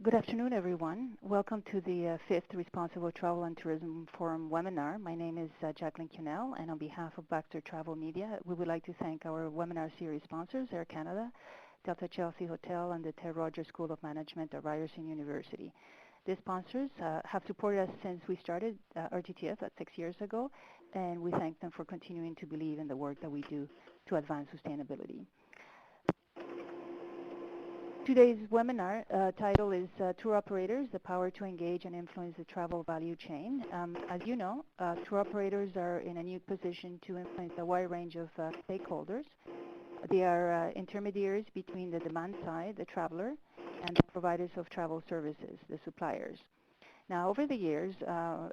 Good afternoon, everyone. Welcome to the fifth Responsible Travel and Tourism Forum webinar. My name is Jacqueline Cunell, and on behalf of Baxter Travel Media, we would like to thank our webinar series sponsors, Air Canada, Delta Chelsea Hotel, and the Ted Rogers School of Management at Ryerson University. These sponsors have supported us since we started RTTF 6 years ago, and we thank them for continuing to believe in the work that we do to advance sustainability. Today's webinar title is Tour Operators, the Power to Engage and Influence the Travel Value Chain. As you know, tour operators are in a unique position to influence a wide range of stakeholders. They are intermediaries between the demand side, the traveler, and the providers of travel services, the suppliers. Now, over the years,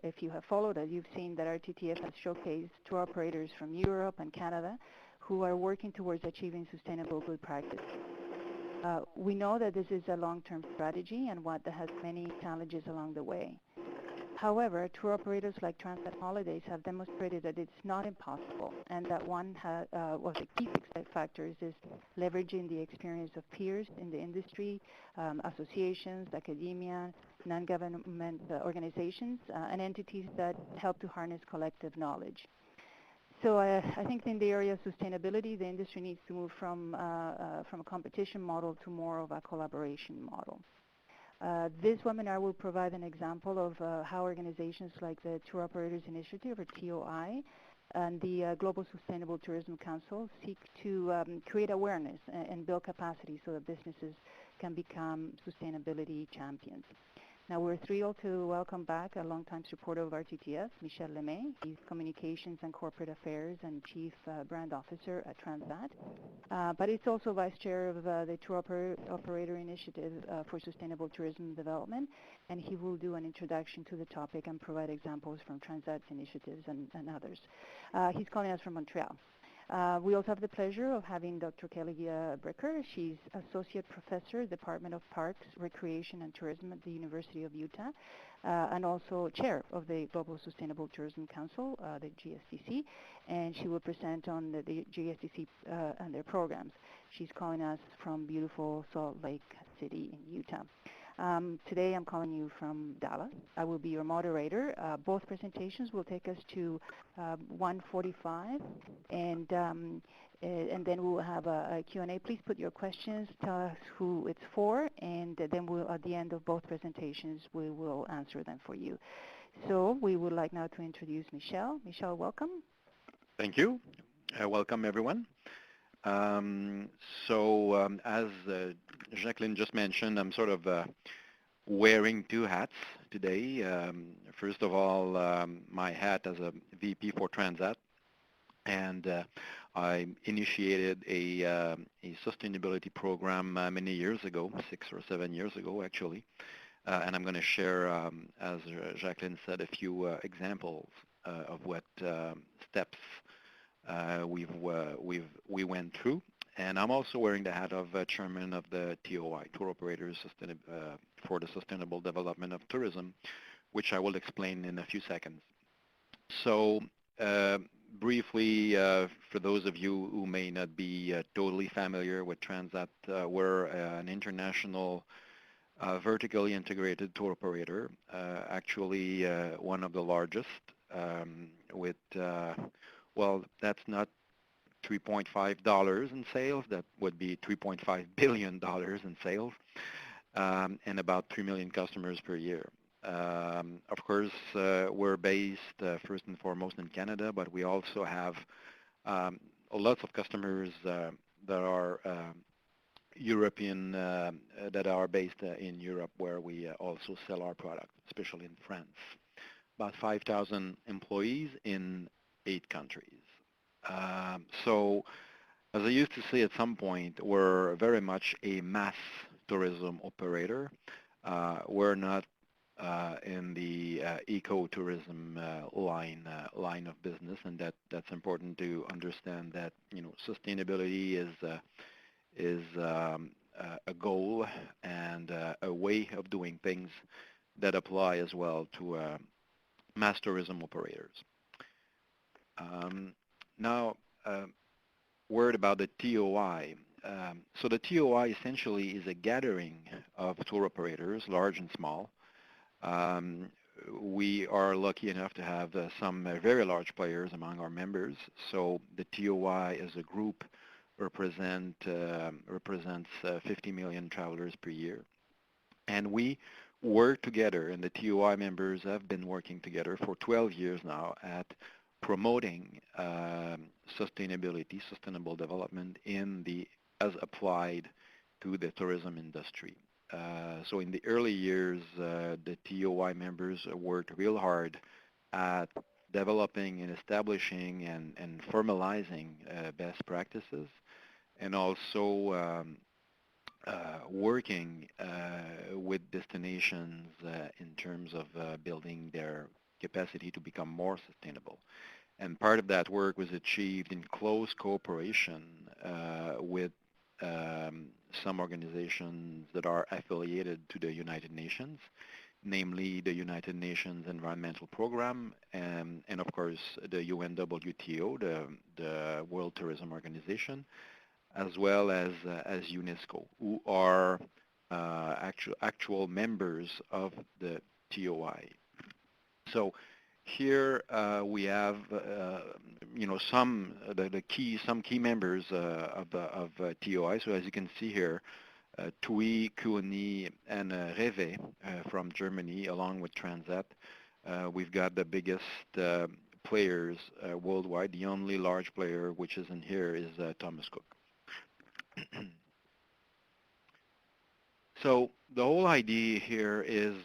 if you have followed us, you've seen that RTTF has showcased tour operators from Europe and Canada who are working towards achieving sustainable good practice. We know that this is a long-term strategy and one that has many challenges along the way. However, tour operators like Transat Holidays have demonstrated that it's not impossible, and that one of the key success factors is leveraging the experience of peers in the industry, associations, academia, non-government organizations, and entities that help to harness collective knowledge. So I think in the area of sustainability, the industry needs to move from a competition model to more of a collaboration model. This webinar will provide an example of how organizations like the Tour Operators Initiative, or TOI, and the Global Sustainable Tourism Council seek to create awareness and build capacity so that businesses can become sustainability champions. Now, we're thrilled to welcome back a longtime supporter of RTTF, Michel Lemay. He's Communications and Corporate Affairs and Chief Brand Officer at Transat. But he's also Vice Chair of the Tour Operator Initiative for Sustainable Tourism Development, and he will do an introduction to the topic and provide examples from Transat's initiatives and others. He's calling us from Montreal. We also have the pleasure of having Dr. Kelly Bricker. She's Associate Professor, Department of Parks, Recreation, and Tourism at the University of Utah, and also Chair of the Global Sustainable Tourism Council, the GSTC, and she will present on the GSTC and their programs. She's calling us from beautiful Salt Lake City in Utah. Today I'm calling you from Dallas. I will be your moderator. Both presentations will take us to 1:45, and then we'll have a Q&A. Please put your questions, tell us who it's for, and then at the end of both presentations, we will answer them for you. So we would like now to introduce Michel. Michel, welcome. Thank you. Welcome, everyone. As Jacqueline just mentioned, I'm sort of wearing two hats today. First of all, my hat as a VP for Transat, and I initiated a sustainability program many years ago, 6 or 7 years ago, actually. And I'm going to share, as Jacqueline said, a few examples of what steps we went through. And I'm also wearing the hat of chairman of the TOI, Tour Operators for the Sustainable Development of Tourism, which I will explain in a few seconds. So briefly, for those of you who may not be totally familiar with Transat, we're an international vertically integrated tour operator, actually one of the largest with well, that's not $3.5 in sales. That would be $3.5 billion in sales, and about 3 million customers per year. Of course, we're based first and foremost in Canada, but we also have lots of customers that are European, that are based in Europe, where we also sell our product, especially in France. About 5,000 employees in 8 countries. So, as I used to say at some point, we're very much a mass tourism operator. We're not in the ecotourism line of business, and that's important to understand that sustainability is a goal and a way of doing things that apply as well to mass tourism operators. Now, word about the TOI. So the TOI essentially is a gathering of tour operators, large and small. Um, we are lucky enough to have some very large players among our members. So the TOI as a group represents 50 million travelers per year. And we work together, and the TOI members have been working together for 12 years now at promoting sustainability, sustainable development as applied to the tourism industry. So in the early years, the TOI members worked real hard at developing and establishing and formalizing best practices, and also working with destinations in terms of building their capacity to become more sustainable. And part of that work was achieved in close cooperation with some organizations that are affiliated to the United Nations, namely the United Nations Environmental Program and of course the UNWTO, the World Tourism Organization, as well as UNESCO, who are actual members of the TOI. So here we have, some key members of TOI. So as you can see here, TUI, Kuoni, and Reve from Germany, along with Transat. We've got the biggest players worldwide. The only large player which is in here is Thomas Cook. So the whole idea here is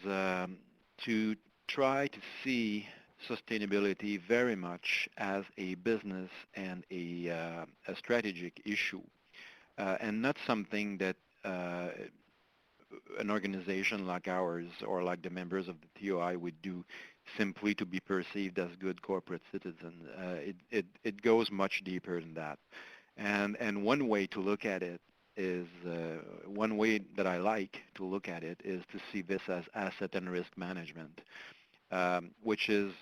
to try to see sustainability very much as a business and a strategic issue, and not something that an organization like ours or like the members of the TOI would do simply to be perceived as good corporate citizens. It goes much deeper than that. And one way to look at it is, one way that I like to look at it is to see this as asset and risk management, which is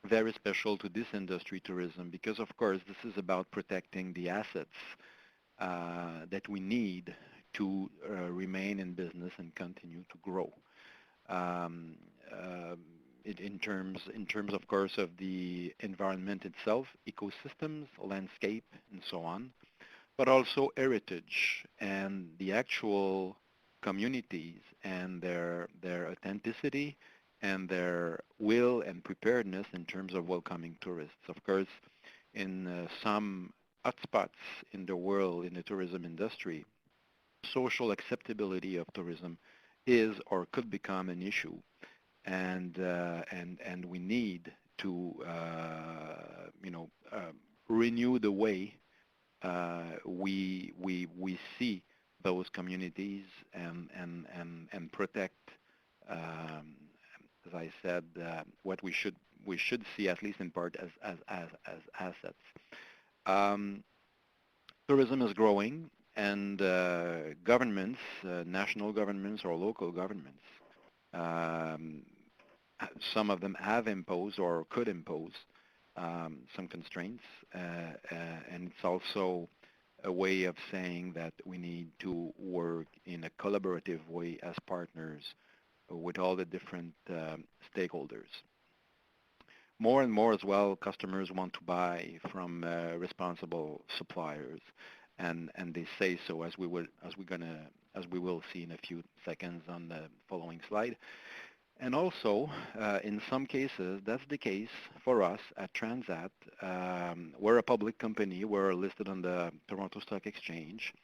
very special to this industry, tourism, because of course this is about protecting the assets that we need to remain in business and continue to grow. In terms, of course, of the environment itself, ecosystems, landscape, and so on, but also heritage and the actual communities and their authenticity and their will and preparedness in terms of welcoming tourists. Of course, in some hotspots in the world in the tourism industry, social acceptability of tourism is or could become an issue, and we need to renew the way we see those communities and protect, as I said, what we should see, at least in part, as assets. Tourism is growing, and governments, national governments or local governments, some of them have imposed or could impose some constraints, and it's also a way of saying that we need to work in a collaborative way as partners with all the different stakeholders. More and more as well, customers want to buy from responsible suppliers, and they say so, as we will see in a few seconds on the following slide. And also, in some cases, that's the case for us at Transat. We're a public company. We're listed on the Toronto Stock Exchange,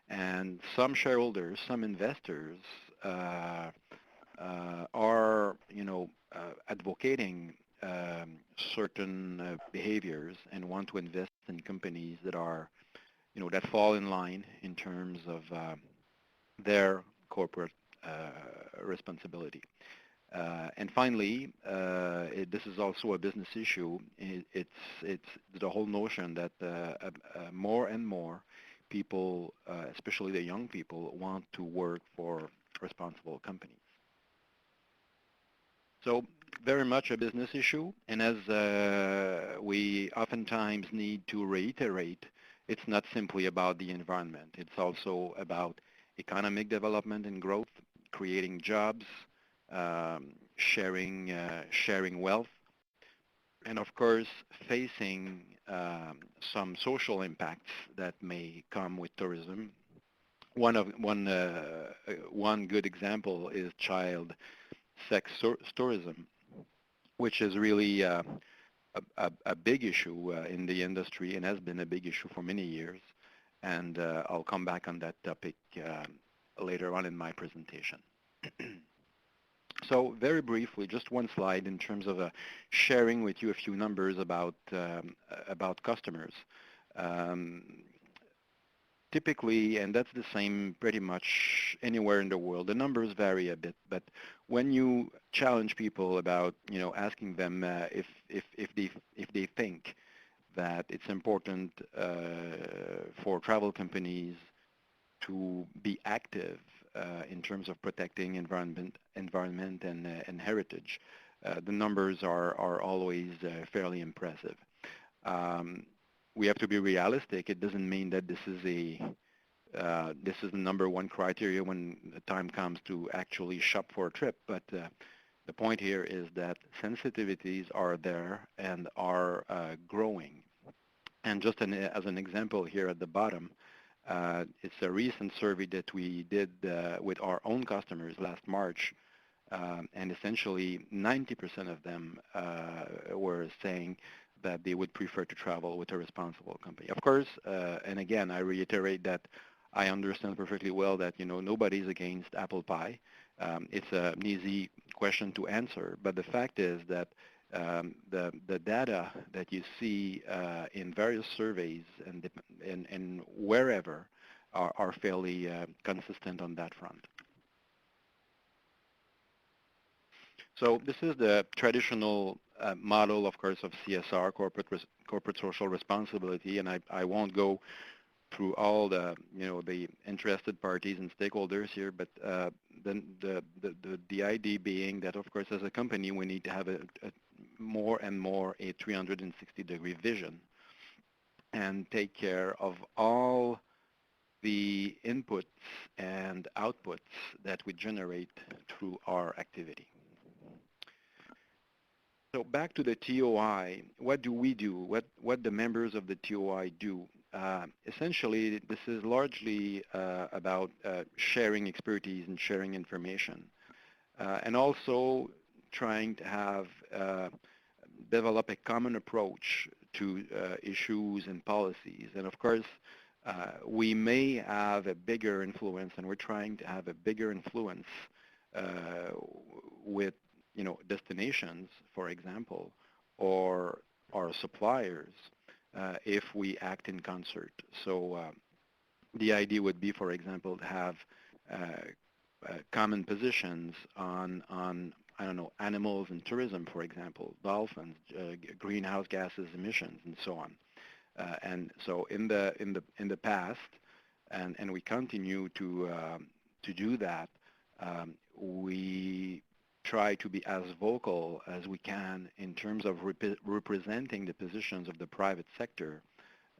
and some shareholders, some investors are, advocating certain behaviors and want to invest in companies that are, that fall in line in terms of their corporate responsibility. And finally, this is also a business issue. It's the whole notion that more and more people, especially the young people, want to work for responsible companies. So very much a business issue, and as we oftentimes need to reiterate, it's not simply about the environment. It's also about economic development and growth, creating jobs, sharing wealth, and of course, facing some social impacts that may come with tourism. One good example is child sex tourism, which is really a big issue in the industry and has been a big issue for many years. And I'll come back on that topic later on in my presentation. So very briefly, just one slide in terms of sharing with you a few numbers about customers. Um, Typically, and that's the same pretty much anywhere in the world, the numbers vary a bit, but when you challenge people about, asking them if they think that it's important for travel companies to be active in terms of protecting environment and heritage, the numbers are always fairly impressive. Um, we have to be realistic. It doesn't mean that this is the number one criteria when the time comes to actually shop for a trip. But the point here is that sensitivities are there and are growing. And just as an example here at the bottom, it's a recent survey that we did with our own customers last March, and essentially 90% of them were saying that they would prefer to travel with a responsible company. Of course, and again, I reiterate that I understand perfectly well that nobody's against apple pie. It's an easy question to answer, but the fact is that the data that you see in various surveys and wherever are fairly consistent on that front. So this is the traditional model, of course, of CSR, corporate social responsibility, and I won't go through all the interested parties and stakeholders here, but then the idea being that, of course, as a company, we need to have a more and more a 360-degree vision and take care of all the inputs and outputs that we generate through our activity. So back to the TOI, what do we do? What the members of the TOI do? Essentially, this is largely about sharing expertise and sharing information, and also trying to have develop a common approach to issues and policies. And of course, we may have a bigger influence, and we're trying to have a bigger influence with destinations, for example, or our suppliers if we act in concert. So the idea would be, for example, to have common positions on I don't know, animals and tourism, for example, dolphins, greenhouse gases emissions, and so on. And so in the past, and we continue to do that, we try to be as vocal as we can in terms of representing the positions of the private sector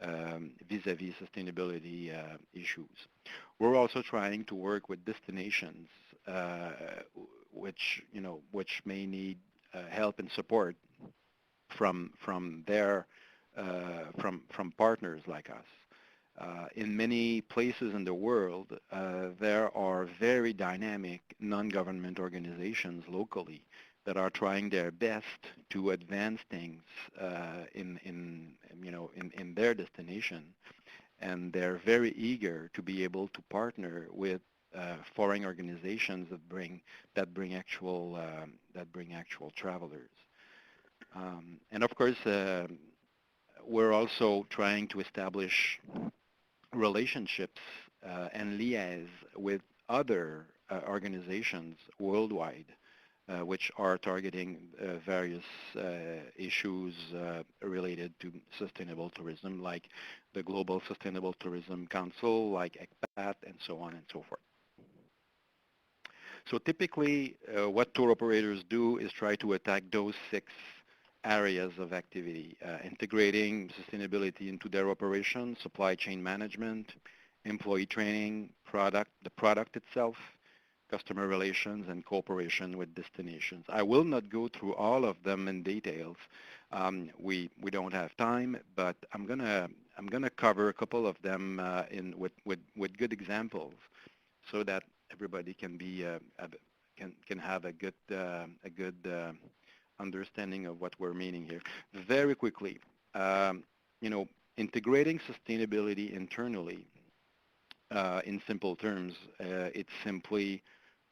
vis-a-vis sustainability issues. We're also trying to work with destinations which may need help and support from partners like us. In many places in the world, there are very dynamic non-government organizations locally that are trying their best to advance things in their destination, and they're very eager to be able to partner with foreign organizations that bring actual travelers. And of course, we're also trying to establish relationships and liaise with other organizations worldwide which are targeting various issues related to sustainable tourism, like the Global Sustainable Tourism Council, like ECPAT, and so on and so forth. So typically, what tour operators do is try to attack those 6 areas of activity, integrating sustainability into their operations, supply chain management, employee training, the product itself, customer relations, and cooperation with destinations. I will not go through all of them in details. We don't have time, but I'm gonna cover a couple of them with good examples, so that everybody can be can have a good understanding of what we're meaning here. Very quickly, you know, integrating sustainability internally. In simple terms, it's simply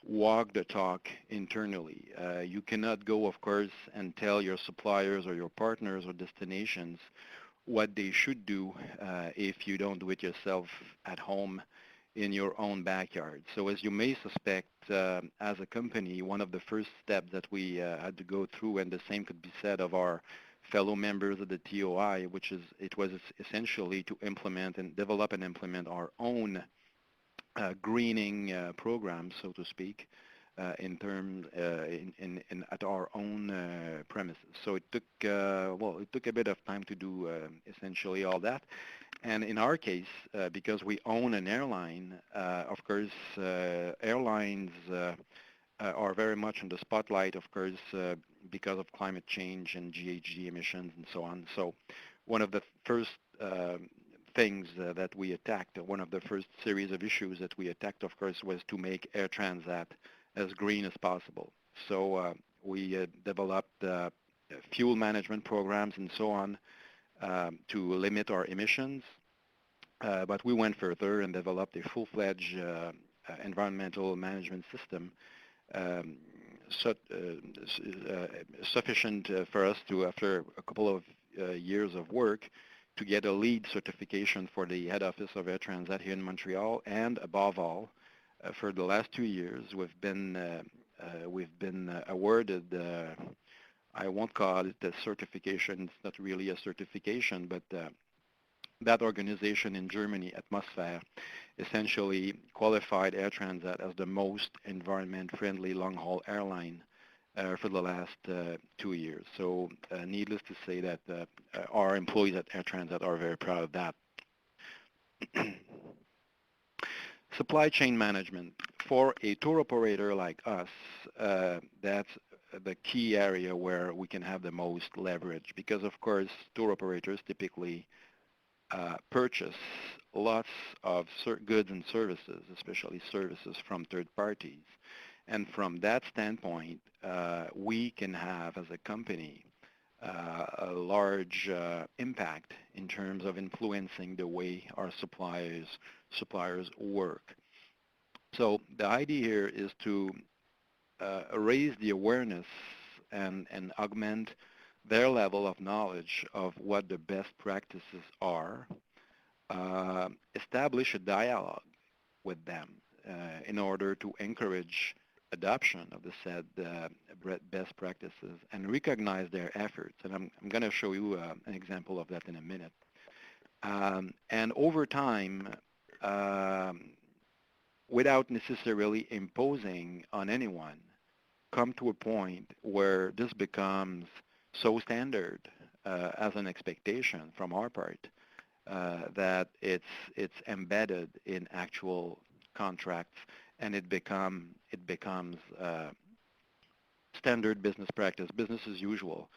walk the talk internally. You cannot go, of course, and tell your suppliers or your partners or destinations what they should do if you don't do it yourself at home in your own backyard. So as you may suspect, as a company, one of the first steps that we had to go through, and the same could be said of our fellow members of the TOI, it was essentially to implement and develop and implement our own greening program, so to speak, at our own premises. So it took it took a bit of time to do essentially all that. And in our case, because we own an airline, of course, airlines are very much in the spotlight, of course, because of climate change and GHG emissions and so on. So one of the first things that we attacked, one of the first series of issues that we attacked, of course, was to make Air Transat as green as possible. So we developed fuel management programs and so on to limit our emissions. But we went further and developed a full-fledged environmental management system sufficient for us to, after a couple of years of work, to get a LEED certification for the head office of Air Transat here in Montreal. And above all, for the last 2 years, we've been awarded, I won't call it a certification, it's not really a certification, but that organization in Germany, Atmosphere, essentially qualified Air Transat as the most environment-friendly long-haul airline for the last 2 years. So needless to say that our employees at Air Transat are very proud of that. Supply chain management. For a tour operator like us, that's the key area where we can have the most leverage, because of course tour operators typically purchase lots of goods and services, especially services from third parties. And from that standpoint, we can have, as a company, a large impact in terms of influencing the way our suppliers work. So the idea here is to raise the awareness and augment their level of knowledge of what the best practices are, establish a dialogue with them in order to encourage adoption of the said best practices and recognize their efforts. And I'm going to show you an example of that in a minute. And over time, without necessarily imposing on anyone, come to a point where this becomes so standard as an expectation from our part that it's embedded in actual contracts, and it becomes standard business practice, business as usual,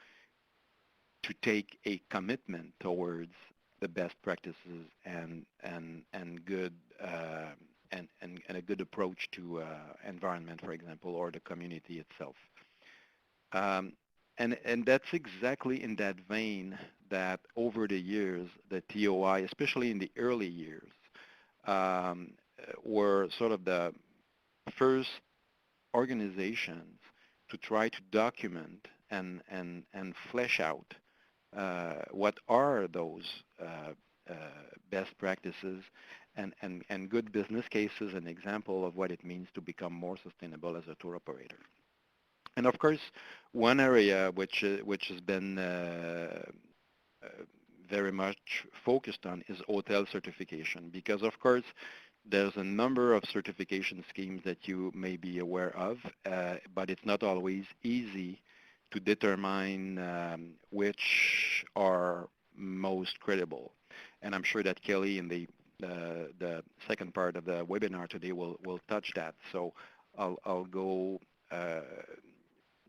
to take a commitment towards the best practices and good and a good approach to environment, for example, or the community itself. And that's exactly in that vein that over the years, the TOI, especially in the early years, were sort of the first organizations to try to document and flesh out what are those best practices and good business cases, an example of what it means to become more sustainable as a tour operator. And of course, one area which has been very much focused on is hotel certification, because of course there's a number of certification schemes that you may be aware of, but it's not always easy to determine which are most credible. And I'm sure that Kelly in the second part of the webinar today will touch that. So I'll go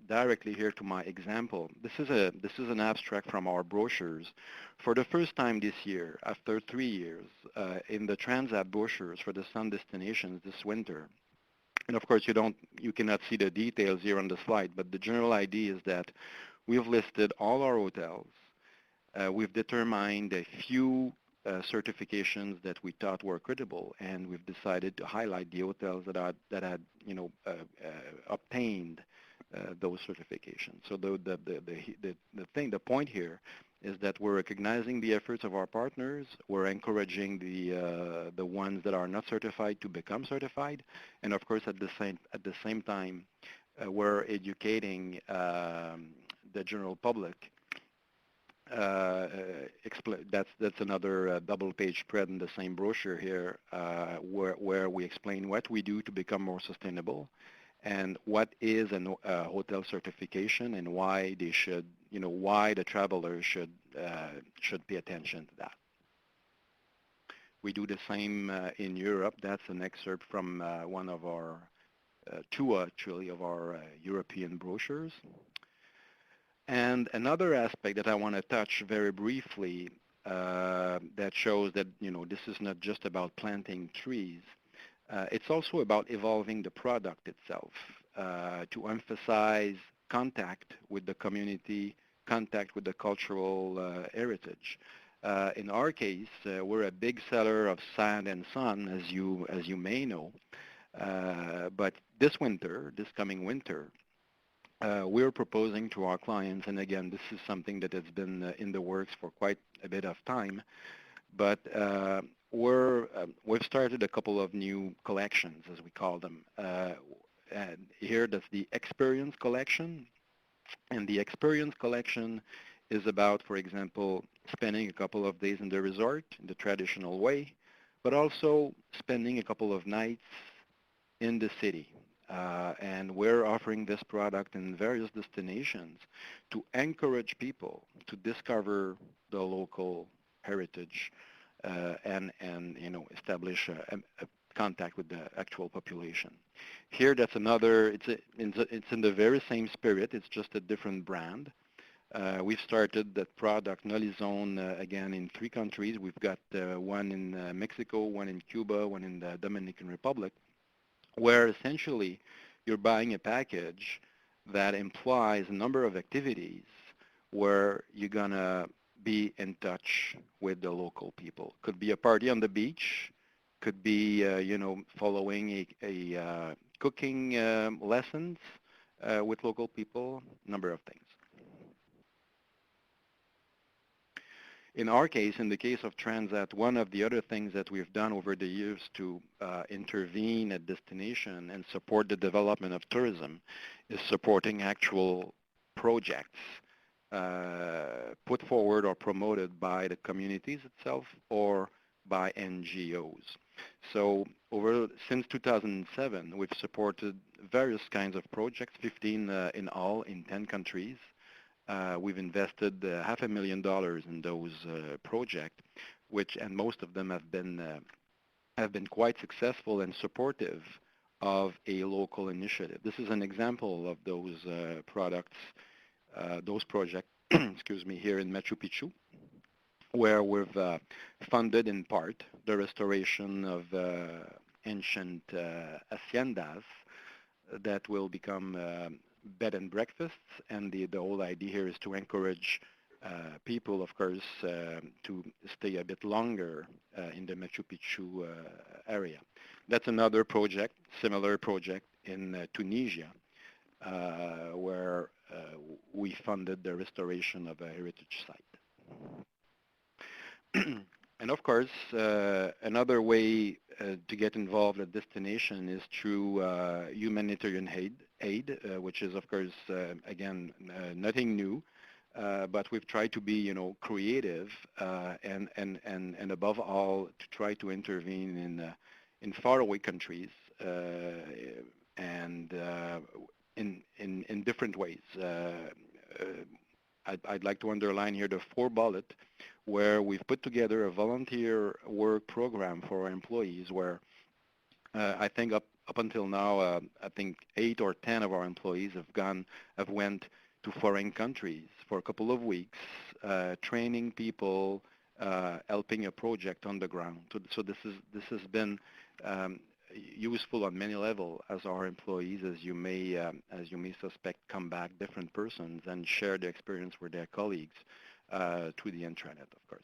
directly here to my example. This is an abstract from our brochures. For the first time this year, after 3 years, in the Transat brochures for the sun destinations this winter, and of course you cannot see the details here on the slide, but the general idea is that we've listed all our hotels. We've determined a few certifications that we thought were credible, and we've decided to highlight the hotels that had obtained those certifications. So the point here is that we're recognizing the efforts of our partners. We're encouraging the ones that are not certified to become certified, and of course at the same time, we're educating the general public. That's another double-page spread in the same brochure here, where we explain what we do to become more sustainable, and what is a hotel certification, and why they should, why the traveler should pay attention to that. We do the same in Europe. That's an excerpt from one of our two actually of our European brochures. And another aspect that I want to touch very briefly that shows that this is not just about planting trees. It's also about evolving the product itself to emphasize contact with the community, contact with the cultural heritage. In our case, we're a big seller of sand and sun, as you may know. But this coming winter, we're proposing to our clients, and again, this is something that has been in the works for quite a bit of time, but we've started a couple of new collections, as we call them. And here, that's the Experience Collection, and the Experience Collection is about, for example, spending a couple of days in the resort in the traditional way, but also spending a couple of nights in the city. And we're offering this product in various destinations to encourage people to discover the local heritage and establish a contact with the actual population. Here, that's another. It's in the very same spirit. It's just a different brand. We've started that product, Nolizone, again in 3 countries. We've got one in Mexico, one in Cuba, one in the Dominican Republic, where essentially you're buying a package that implies a number of activities where you're going to be in touch with the local people. Could be a party on the beach, could be, following a cooking lessons with local people, number of things. In our case, in the case of Transat, one of the other things that we've done over the years to intervene at destination and support the development of tourism is supporting actual projects put forward or promoted by the communities itself or by NGOs. So since 2007, we've supported various kinds of projects, 15 in all in 10 countries. We've invested $500,000 in those projects, and most of them have been quite successful and supportive of a local initiative. This is an example of those projects, excuse me, here in Machu Picchu, where we've funded in part the restoration of ancient haciendas that will become bed and breakfasts, and the whole idea here is to encourage people, of course, to stay a bit longer in the Machu Picchu area. That's another project, similar project in Tunisia, where we funded the restoration of a heritage site. And of course, another way to get involved at destination is through Humanitarian Aid, which is, of course, again, nothing new, but we've tried to be, creative and above all, to try to intervene in faraway countries and in different ways. I'd like to underline here the 4 bullet where we've put together a volunteer work program for our employees where I think up until now, I think 8 or 10 of our employees have went to foreign countries for a couple of weeks, training people, helping a project on the ground. So this has been useful on many levels as our employees, as you may suspect, come back different persons and share their experience with their colleagues through the intranet, of course.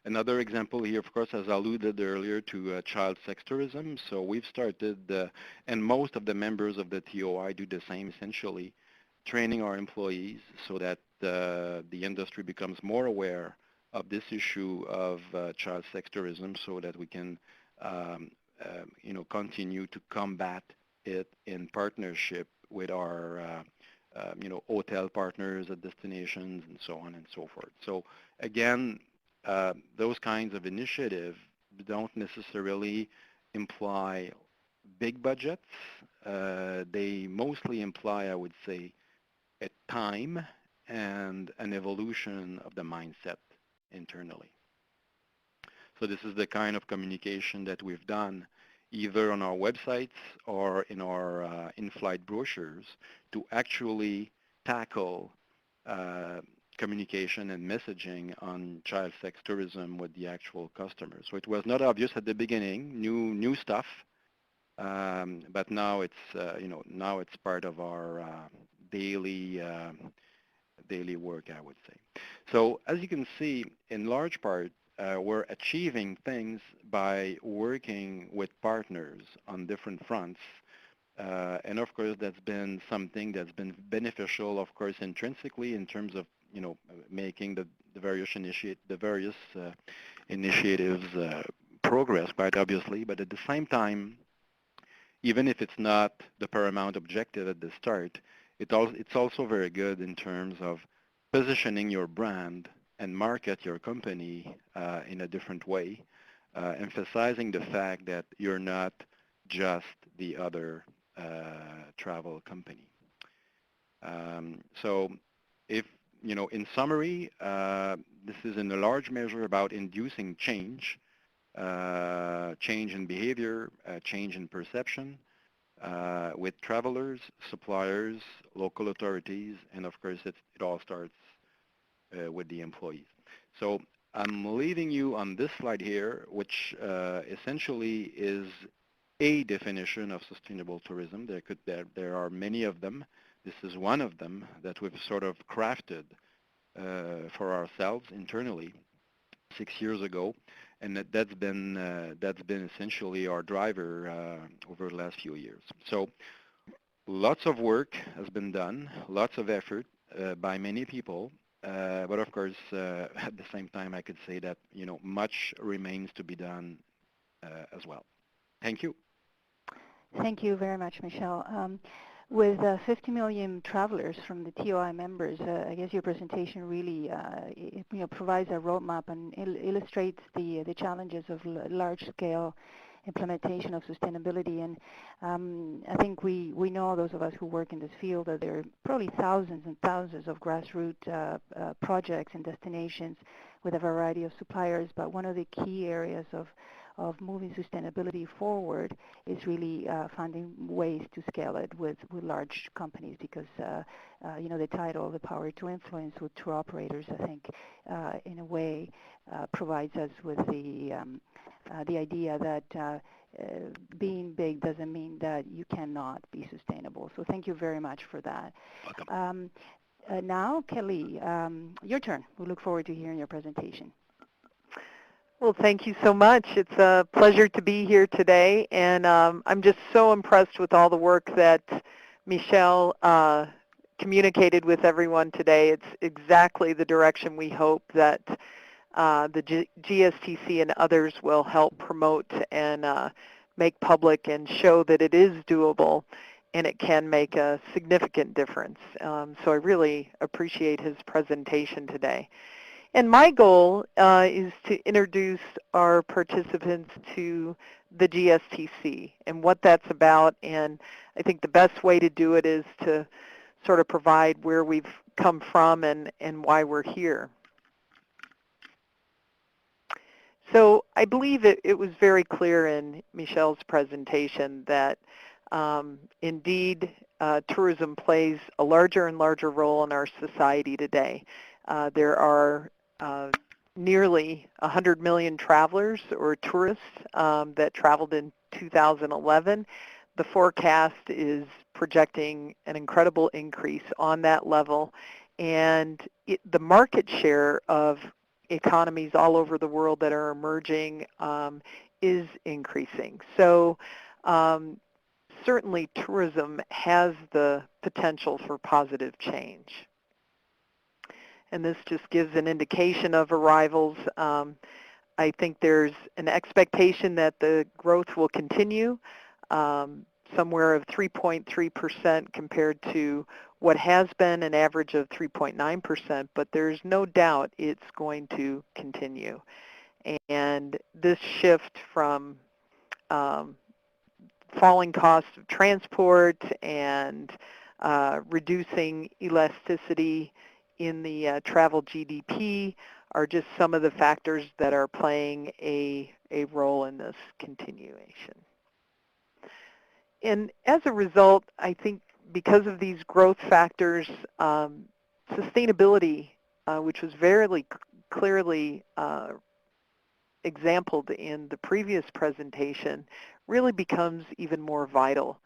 Another example here, of course, as alluded earlier to child sex tourism. So we've started, and most of the members of the TOI do the same, essentially, training our employees so that the industry becomes more aware of this issue of child sex tourism so that we can continue to combat it in partnership with our hotel partners at destinations and so on and so forth. So again, those kinds of initiatives don't necessarily imply big budgets. They mostly imply, I would say, a time and an evolution of the mindset internally. So this is the kind of communication that we've done either on our websites or in our in-flight brochures to actually tackle communication and messaging on child sex tourism with the actual customers. So it was not obvious at the beginning, new stuff, but now it's part of our daily work, I would say. So as you can see, in large part, we're achieving things by working with partners on different fronts. And of course, that's been something that's been beneficial, of course, intrinsically in terms of making the various initiatives progress, quite obviously. But at the same time, even if it's not the paramount objective at the start, it's also very good in terms of positioning your brand and market your company in a different way, emphasizing the fact that you're not just the other travel company. So if, in summary, this is in a large measure about inducing change in behavior, change in perception with travelers, suppliers, local authorities, and of course it all starts with the employees. So I'm leaving you on this slide here, which essentially is a definition of sustainable tourism. There are many of them. This is one of them that we've sort of crafted for ourselves internally 6 years ago, and that's been essentially our driver over the last few years. So lots of work has been done, lots of effort by many people, but of course, at the same time, I could say that much remains to be done as well. Thank you. Thank you very much, Michel. With 50 million travelers from the TOI members, I guess your presentation really provides a roadmap and illustrates the challenges of large-scale implementation of sustainability. And I think we know, those of us who work in this field, that there are probably thousands and thousands of grassroots projects and destinations with a variety of suppliers. But one of the key areas of moving sustainability forward is really finding ways to scale it with large companies, because the title, The Power to Influence, with tour operators, I think in a way provides us with the idea that being big doesn't mean that you cannot be sustainable. So thank you very much for that. Welcome. Now, Kelly, your turn. We look forward to hearing your presentation. Well, thank you so much. It's a pleasure to be here today, and I'm just so impressed with all the work that Michel communicated with everyone today. It's exactly the direction we hope that the GSTC and others will help promote and make public and show that it is doable and it can make a significant difference. So I really appreciate his presentation today. And my goal is to introduce our participants to the GSTC and what that's about. And I think the best way to do it is to sort of provide where we've come from and why we're here. So I believe it was very clear in Michelle's presentation that indeed tourism plays a larger and larger role in our society today. There are nearly 100 million travelers or tourists that traveled in 2011. The forecast is projecting an incredible increase on that level, and the market share of economies all over the world that are emerging is increasing. So certainly tourism has the potential for positive change. And this just gives an indication of arrivals. I think there's an expectation that the growth will continue, somewhere of 3.3% compared to what has been an average of 3.9%, but there's no doubt it's going to continue. And this shift from falling costs of transport and reducing elasticity in the travel GDP are just some of the factors that are playing a role in this continuation. And as a result, I think because of these growth factors, sustainability, which was very clearly exampled in the previous presentation, really becomes even more vital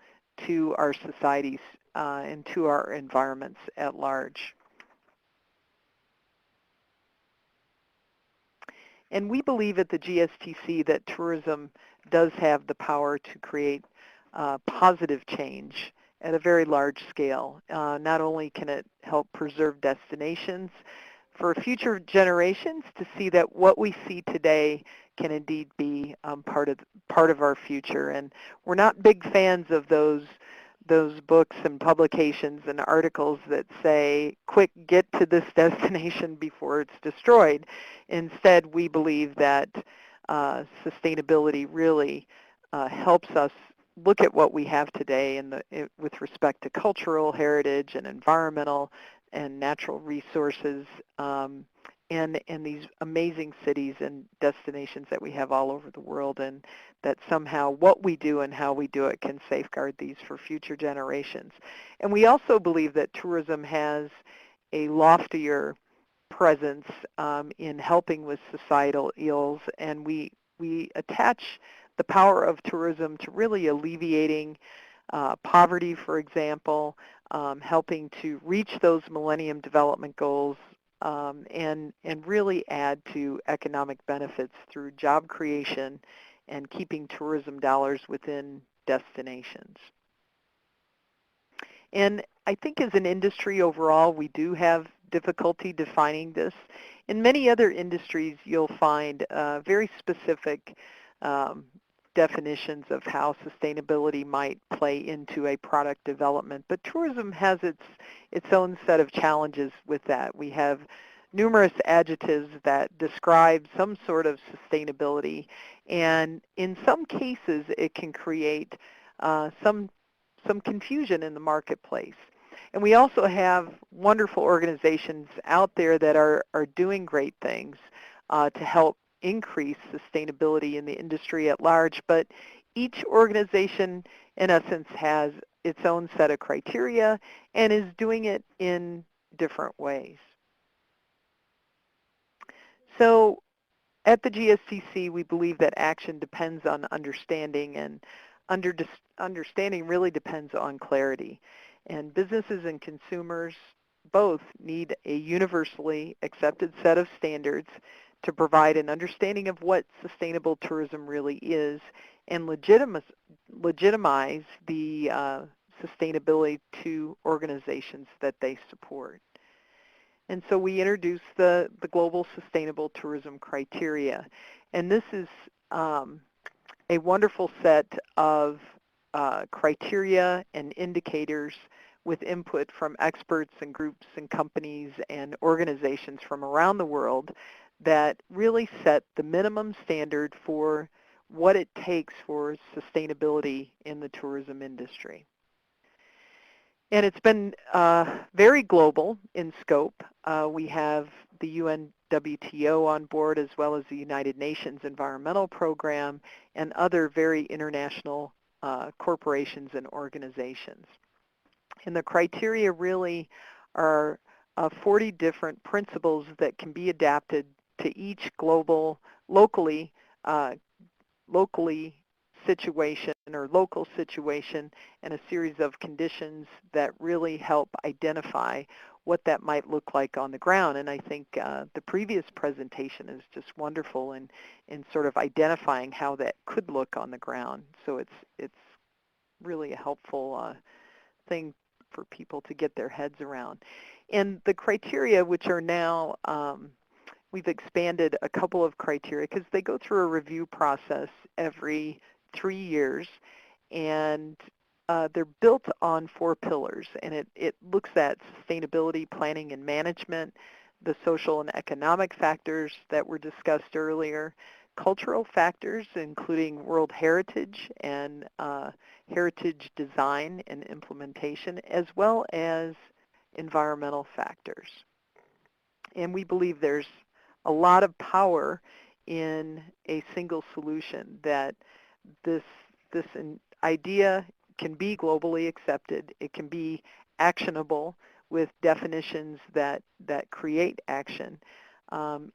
to our societies and to our environments at large. And we believe at the GSTC that tourism does have the power to create positive change at a very large scale. Not only can it help preserve destinations for future generations to see that what we see today can indeed be part of our future. And we're not big fans of those books and publications and articles that say, quick, get to this destination before it's destroyed. Instead, we believe that sustainability really helps us look at what we have today with respect to cultural heritage and environmental and natural resources and these amazing cities and destinations that we have all over the world, and that somehow what we do and how we do it can safeguard these for future generations. And we also believe that tourism has a loftier presence in helping with societal ills, and we attach the power of tourism to really alleviating poverty, for example, helping to reach those Millennium Development Goals, and really add to economic benefits through job creation and keeping tourism dollars within destinations. And I think as an industry overall, we do have difficulty defining this. In many other industries, you'll find very specific definitions of how sustainability might play into a product development, but tourism has its own set of challenges with that. We have numerous adjectives that describe some sort of sustainability, and in some cases it can create some confusion in the marketplace. And we also have wonderful organizations out there that are doing great things to help increase sustainability in the industry at large, but each organization in essence has its own set of criteria and is doing it in different ways. So at the GSTC, we believe that action depends on understanding, and understanding really depends on clarity. And businesses and consumers both need a universally accepted set of standards to provide an understanding of what sustainable tourism really is and legitimize the sustainability to organizations that they support. And so we introduced the Global Sustainable Tourism Criteria. And this is a wonderful set of criteria and indicators with input from experts and groups and companies and organizations from around the world that really set the minimum standard for what it takes for sustainability in the tourism industry. And it's been very global in scope. We have the UNWTO on board, as well as the United Nations Environmental Program and other very international corporations and organizations. And the criteria really are 40 different principles that can be adapted to each global, locally, uh, locally situation or local situation, and a series of conditions that really help identify what that might look like on the ground. And I think the previous presentation is just wonderful in sort of identifying how that could look on the ground. So it's really a helpful thing for people to get their heads around. And the criteria, which are now, we've expanded a couple of criteria because they go through a review process every 3 years, and they're built on 4 pillars, and it looks at sustainability, planning, and management, the social and economic factors that were discussed earlier, cultural factors, including world heritage and heritage design and implementation, as well as environmental factors. And we believe there's a lot of power in a single solution, that this idea can be globally accepted. It can be actionable with definitions that create action.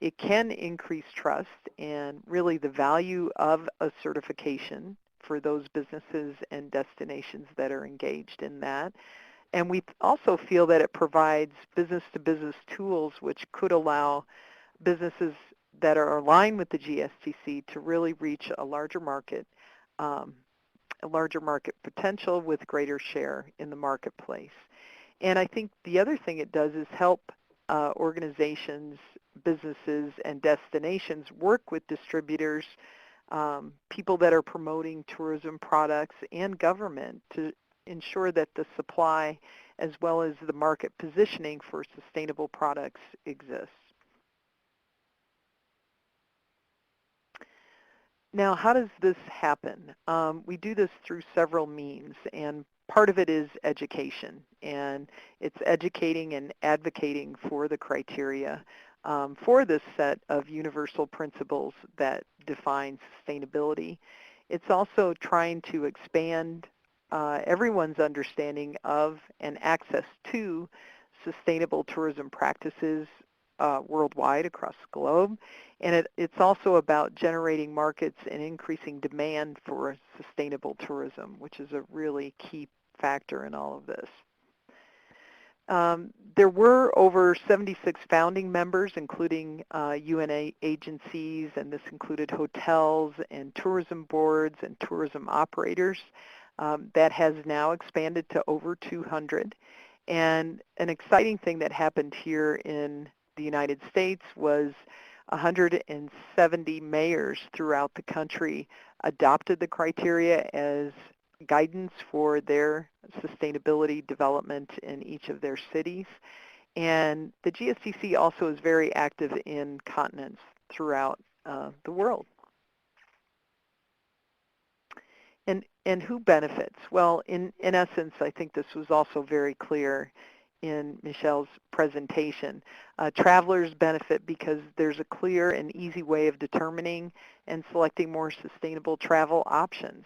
It can increase trust and really the value of a certification for those businesses and destinations that are engaged in that. And we also feel that it provides business-to-business tools which could allow businesses that are aligned with the GSTC to really reach a larger market potential with greater share in the marketplace. And I think the other thing it does is help organizations, businesses, and destinations work with distributors, people that are promoting tourism products, and government to ensure that the supply as well as the market positioning for sustainable products exists. Now, how does this happen? We do this through several means, and part of it is education, and it's educating and advocating for the criteria for this set of universal principles that define sustainability. It's also trying to expand everyone's understanding of and access to sustainable tourism practices worldwide across the globe. And it's also about generating markets and increasing demand for sustainable tourism, which is a really key factor in all of this. There were over 76 founding members, including UN agencies, and this included hotels and tourism boards and tourism operators. That has now expanded to over 200. And an exciting thing that happened here in the United States was 170 mayors throughout the country adopted the criteria as guidance for their sustainability development in each of their cities. And the GSTC also is very active in continents throughout the world. And who benefits? Well, in essence, I think this was also very clear in Michelle's presentation. Travelers benefit because there's a clear and easy way of determining and selecting more sustainable travel options.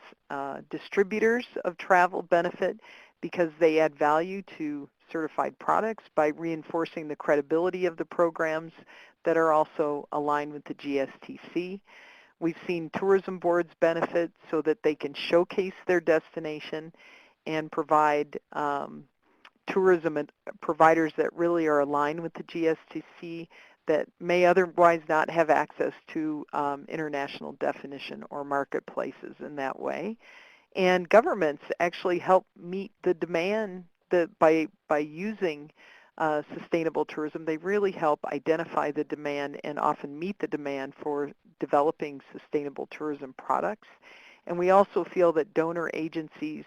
Distributors of travel benefit because they add value to certified products by reinforcing the credibility of the programs that are also aligned with the GSTC. We've seen tourism boards benefit so that they can showcase their destination and provide tourism providers that really are aligned with the GSTC that may otherwise not have access to international definition or marketplaces in that way. And governments actually help meet the demand by using sustainable tourism. They really help identify the demand and often meet the demand for developing sustainable tourism products. And we also feel that donor agencies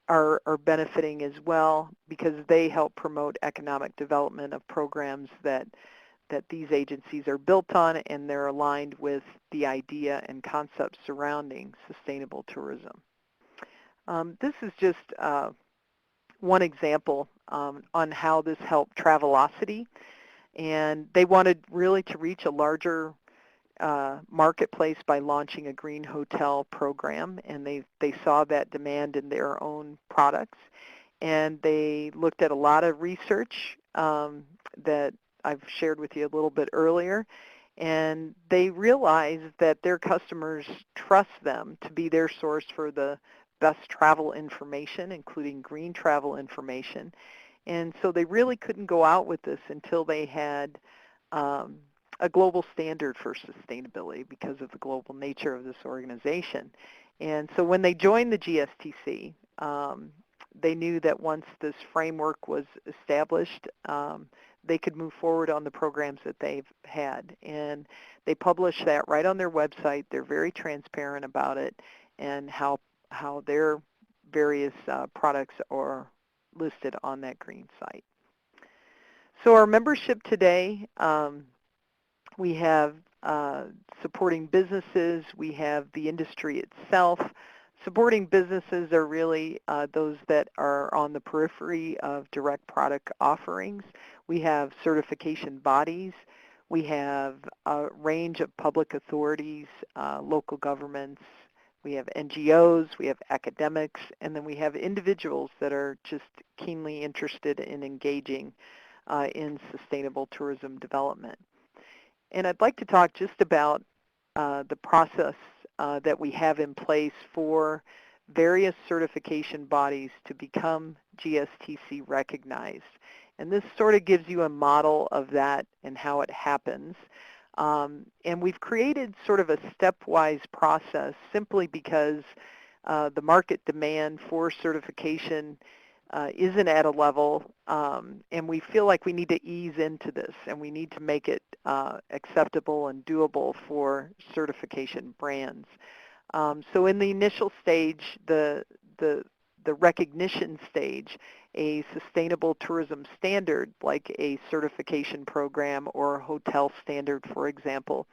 are benefiting as well because they help promote economic development of programs that these agencies are built on, and they're aligned with the idea and concepts surrounding sustainable tourism. This is just one example on how this helped Travelocity. And they wanted really to reach a larger marketplace by launching a green hotel program, and they saw that demand in their own products. And they looked at a lot of research that I've shared with you a little bit earlier, and they realized that their customers trust them to be their source for the best travel information, including green travel information. And so they really couldn't go out with this until they had a global standard for sustainability because of the global nature of this organization. And so when they joined the GSTC, they knew that once this framework was established, they could move forward on the programs that they've had. And they publish that right on their website. They're very transparent about it and how their various products are listed on that green site. So our membership today, we have supporting businesses, we have the industry itself. Supporting businesses are really those that are on the periphery of direct product offerings. We have certification bodies. We have a range of public authorities, local governments. We have NGOs, we have academics, and then we have individuals that are just keenly interested in engaging in sustainable tourism development. And I'd like to talk just about the process that we have in place for various certification bodies to become GSTC recognized. And this sort of gives you a model of that and how it happens. And we've created sort of a stepwise process simply because the market demand for certification isn't at a level, and we feel like we need to ease into this, and we need to make it acceptable and doable for certification brands. So in the initial stage, the recognition stage, a sustainable tourism standard like a certification program or a hotel standard, for example,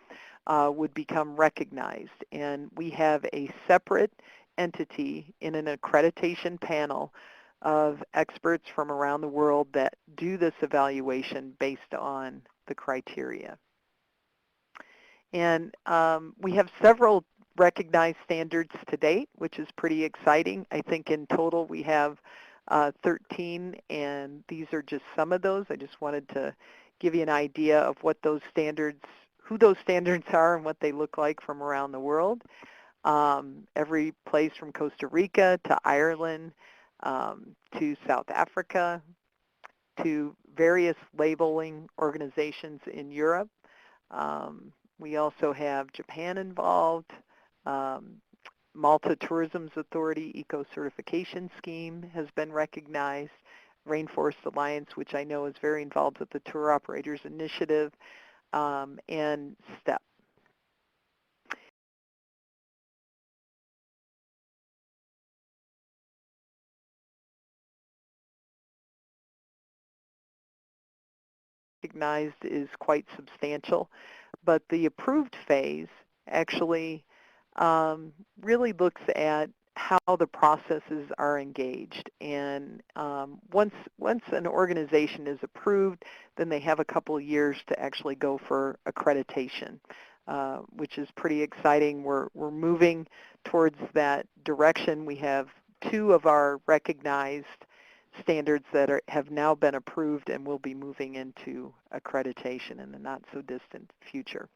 would become recognized. And we have a separate entity in an accreditation panel of experts from around the world that do this evaluation based on the criteria. And we have several recognized standards to date, which is pretty exciting. I think in total we have 13, and these are just some of those. I just wanted to give you an idea of what those standards, who those standards are and what they look like from around the world. Every place from Costa Rica to Ireland, to South Africa, to various labeling organizations in Europe. We also have Japan involved, Malta Tourism's Authority Eco-Certification Scheme has been recognized, Rainforest Alliance, which I know is very involved with the Tour Operators Initiative, and STEP. Recognized is quite substantial, but the approved phase actually really looks at how the processes are engaged. And once an organization is approved, then they have a couple of years to actually go for accreditation, which is pretty exciting. We're moving towards that direction. We have 2 of our recognized standards that have now been approved and will be moving into accreditation in the not-so-distant future.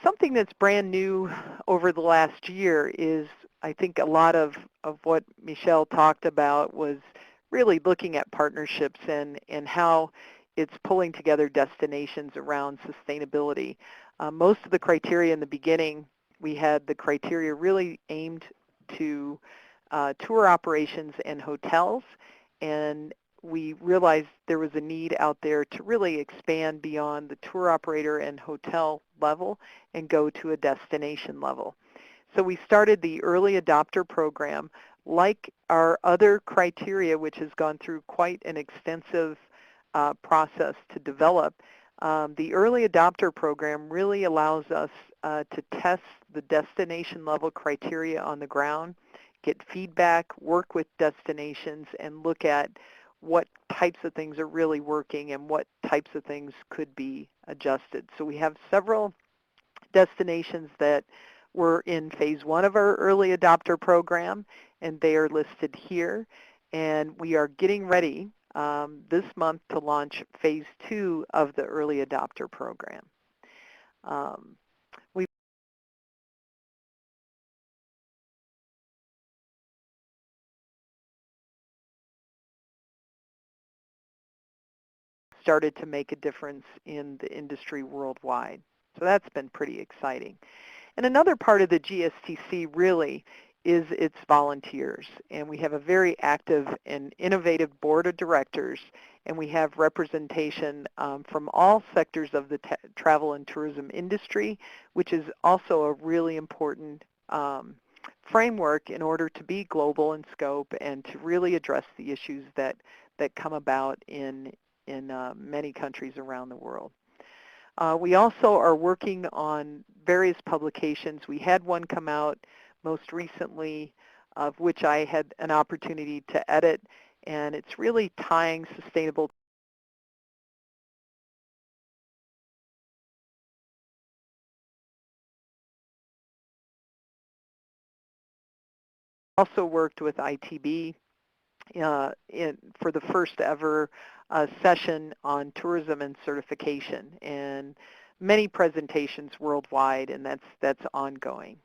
Something that's brand new over the last year is, I think a lot of what Michelle talked about was really looking at partnerships and how it's pulling together destinations around sustainability. Most of the criteria in the beginning, we had the criteria really aimed to tour operations and hotels, and we realized there was a need out there to really expand beyond the tour operator and hotel level and go to a destination level. So we started the early adopter program. Like our other criteria, which has gone through quite an extensive process to develop. The early adopter program really allows us to test the destination level criteria on the ground, get feedback, work with destinations, and look at what types of things are really working and what types of things could be adjusted. So we have several destinations that were in phase 1 of our early adopter program, and they are listed here. And we are getting ready this month to launch phase 2 of the early adopter program. We started to make a difference in the industry worldwide. So that's been pretty exciting. And another part of the GSTC really is its volunteers. And we have a very active and innovative board of directors, and we have representation from all sectors of the travel and tourism industry, which is also a really important framework in order to be global in scope and to really address the issues that come about in many countries around the world. We also are working on various publications. We had one come out most recently, of which I had an opportunity to edit, and it's really tying sustainable. Also worked with ITB for the first ever session on tourism and certification, and many presentations worldwide, and that's ongoing.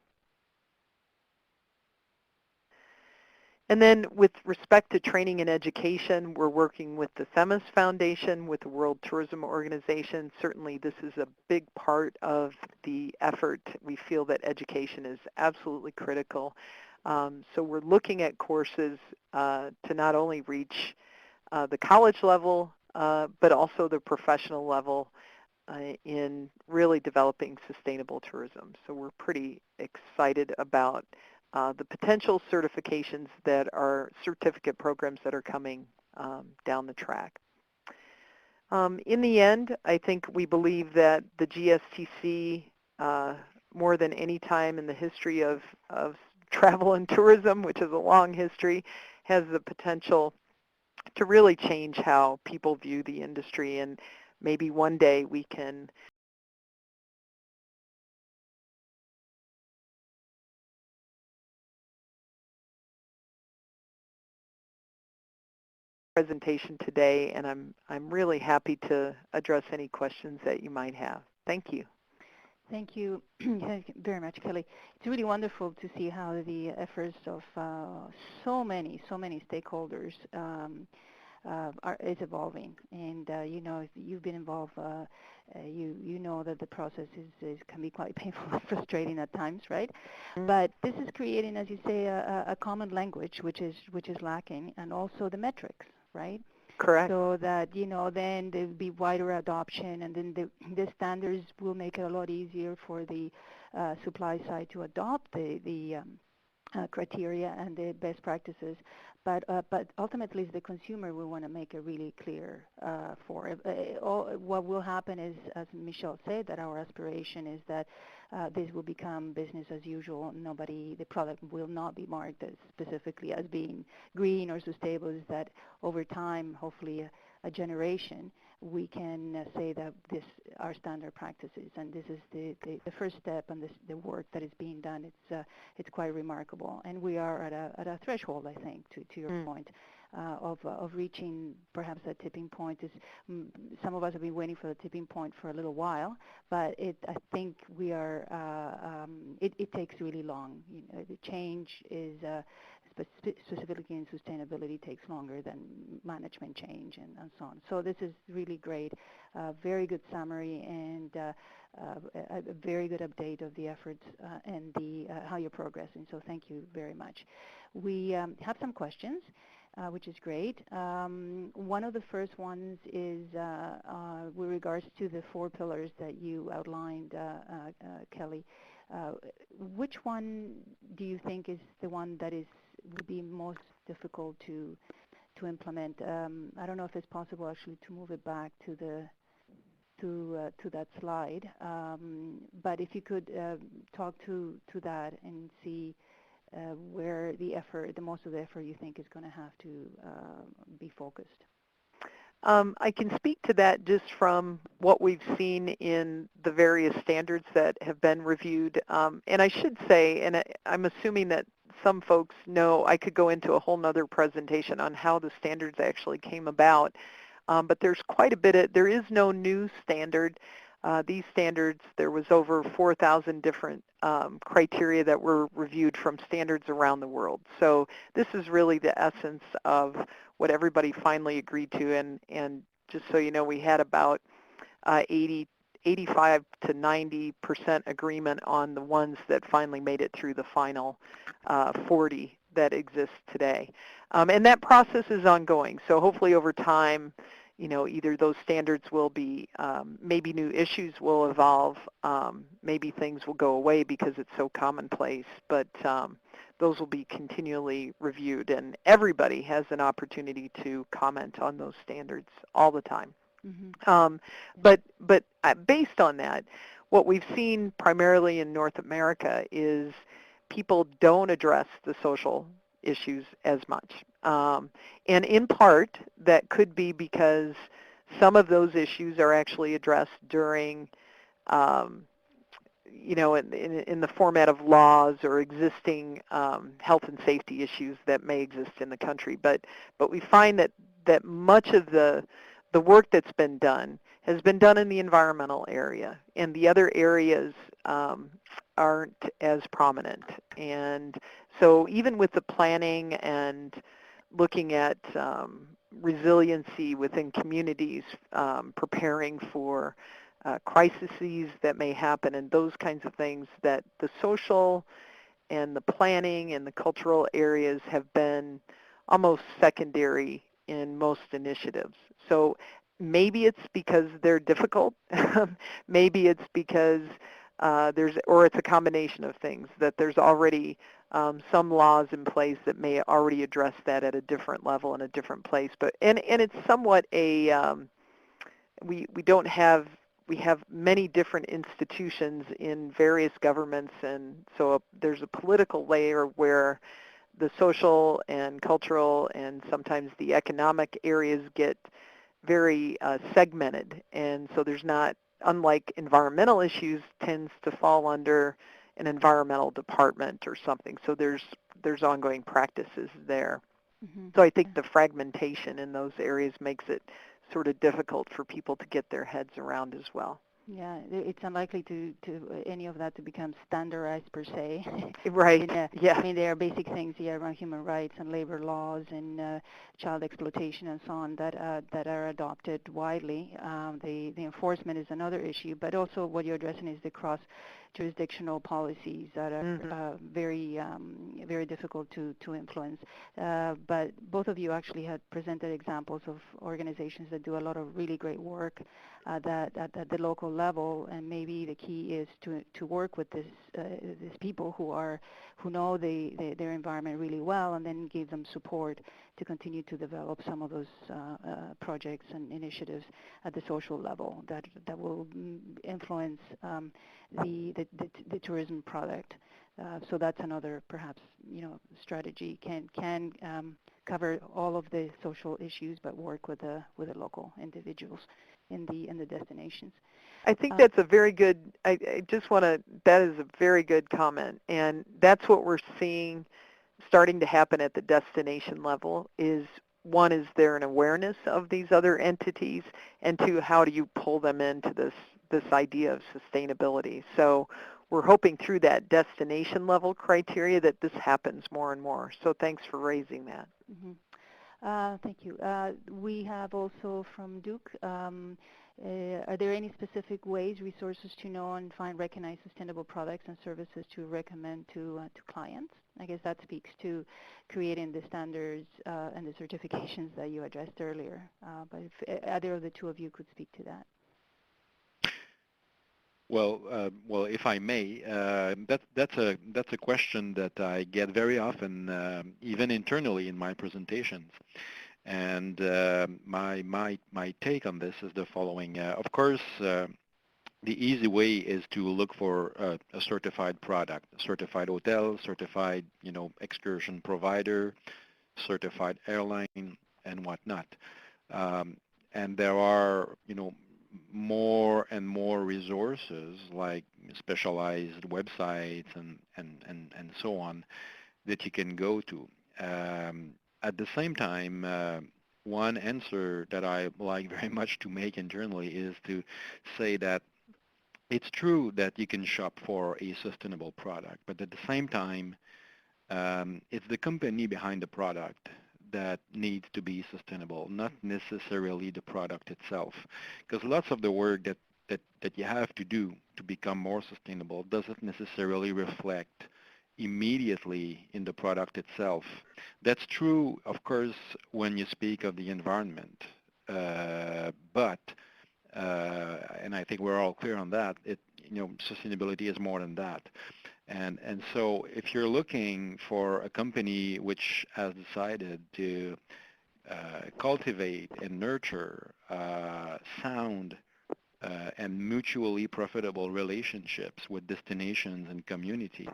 And then with respect to training and education, we're working with the Themis Foundation, with the World Tourism Organization. Certainly this is a big part of the effort. We feel that education is absolutely critical. So we're looking at courses to not only reach the college level, but also the professional level in really developing sustainable tourism. So we're pretty excited about the potential certifications that are certificate programs that are coming down the track. In the end, I think we believe that the GSTC, more than any time in the history of travel and tourism, which is a long history, has the potential to really change how people view the industry, and maybe one day we can presentation today, and I'm really happy to address any questions that you might have. Thank you. Thank you very much, Kelly. It's really wonderful to see how the efforts of so many stakeholders is evolving. And you know, if you've been involved, you know that the process can be quite painful and frustrating at times, right? But this is creating, as you say, a common language, which is lacking, and also the metrics, right? Correct. So that, you know, then there'll be wider adoption, and then the standards will make it a lot easier for the supply side to adopt the criteria and the best practices. But ultimately, the consumer will want to make it really clear for it. What will happen is, as Michelle said, that our aspiration is that this will become business as usual. The product will not be marked as specifically as being green or sustainable. Is that over time, hopefully a generation, we can say that this are standard practices, and this is the first step, and the work that is being done. It's quite remarkable, and we are at a threshold, I think, to your point. Of reaching perhaps that tipping point. Some of us have been waiting for the tipping point for a little while, but I think we are. It takes really long. You know, the change is specifically in sustainability takes longer than management change and so on. So this is really great. Very good summary and a very good update of the efforts and how you're progressing. So thank you very much. We have some questions. Which is great. One of the first ones is with regards to the 4 pillars that you outlined, Kelly. Which one do you think is the one that would be most difficult to to implement. I don't know if it's possible actually to move it back to that slide. But if you could talk to that and see where the most of the effort you think is going to have to be focused. I can speak to that just from what we've seen in the various standards that have been reviewed. And I should say, and I'm assuming that some folks know, I could go into a whole nother presentation on how the standards actually came about. But there's quite a bit there is no new standard. These standards, there was over 4,000 different criteria that were reviewed from standards around the world. So this is really the essence of what everybody finally agreed to. And just so you know, we had about 85 to 90% agreement on the ones that finally made it through the final 40 that exist today. And that process is ongoing. So hopefully over time, either those standards will be, maybe new issues will evolve, maybe things will go away because it's so commonplace, but those will be continually reviewed, and everybody has an opportunity to comment on those standards all the time. Mm-hmm. But based on that, what we've seen primarily in North America is people don't address the social issues as much. And in part, that could be because some of those issues are actually addressed during, in the format of laws or existing health and safety issues that may exist in the country. But we find that much of the work that's been done has been done in the environmental area, and the other areas aren't as prominent. And so even with the planning and looking at resiliency within communities, preparing for crises that may happen and those kinds of things, that the social and the planning and the cultural areas have been almost secondary in most initiatives. So maybe it's because they're difficult. Maybe it's because or it's a combination of things, that there's already some laws in place that may already address that at a different level in a different place. But and it's somewhat a we have many different institutions in various governments, and so there's a political layer where the social and cultural and sometimes the economic areas get very segmented, and so there's not, unlike environmental issues, tends to fall under an environmental department or something. So there's ongoing practices there. Mm-hmm. So I think the fragmentation in those areas makes it sort of difficult for people to get their heads around as well. Yeah, it's unlikely to any of that to become standardized per se. Right. Yeah. I mean, there are basic things here around human rights and labor laws and child exploitation and so on that are adopted widely. The enforcement is another issue, but also what you're addressing is the cross-jurisdictional policies that are very difficult to influence. But both of you actually had presented examples of organizations that do a lot of really great work that at the local level, and maybe the key is to work with these people who know their environment really well, and then give them support to continue to develop some of those projects and initiatives at the social level that will influence the tourism product. So that's another perhaps strategy, can cover all of the social issues, but work with the local individuals in the destinations. I think that's a very good, I just want to, that is a very good comment, and that's what we're seeing starting to happen at the destination level. Is one, is there an awareness of these other entities, and two, how do you pull them into this idea of sustainability? So we're hoping through that destination level criteria that this happens more and more. So thanks for raising that. Mm-hmm. Thank you. We have also from Duke, are there any specific ways, resources to know and find recognized sustainable products and services to recommend to clients? I guess that speaks to creating the standards and the certifications that you addressed earlier. But if either of the two of you could speak to that. Well, if I may, that's a question that I get very often, even internally in my presentations. And my take on this is the following. Of course, the easy way is to look for a certified product, a certified hotel, certified, excursion provider, certified airline, and whatnot. Um, and there are, more and more resources like specialized websites and so on that you can go to. At the same time, one answer that I like very much to make internally is to say that it's true that you can shop for a sustainable product, but at the same time, it's the company behind the product that needs to be sustainable, not necessarily the product itself. Because lots of the work that you have to do to become more sustainable doesn't necessarily reflect immediately in the product itself. That's true, of course, when you speak of the environment. But and I think we're all clear on that, sustainability is more than that. And so if you're looking for a company which has decided to cultivate and nurture sound and mutually profitable relationships with destinations and community,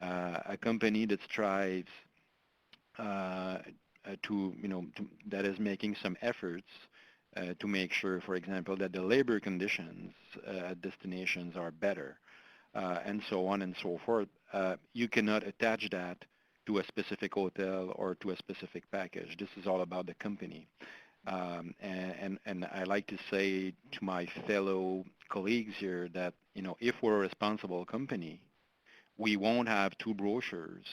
a company that strives that is making some efforts to make sure, for example, that the labor conditions at destinations are better, and so on and so forth. You cannot attach that to a specific hotel or to a specific package. This is all about the company. And I like to say to my fellow colleagues here that, if we're a responsible company, we won't have two brochures,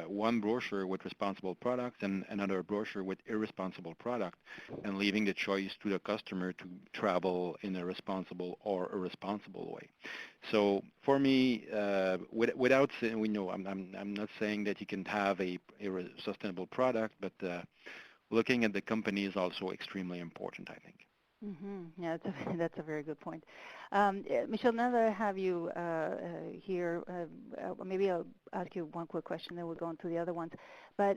one brochure with responsible products and another brochure with irresponsible product, and leaving the choice to the customer to travel in a responsible or irresponsible way. So for me, without saying, I'm not saying that you can have a sustainable product, but looking at the company is also extremely important, I think. Yeah, that's a very good point. Michelle, now that I have you here, maybe I'll ask you one quick question, then we'll go on to the other ones. But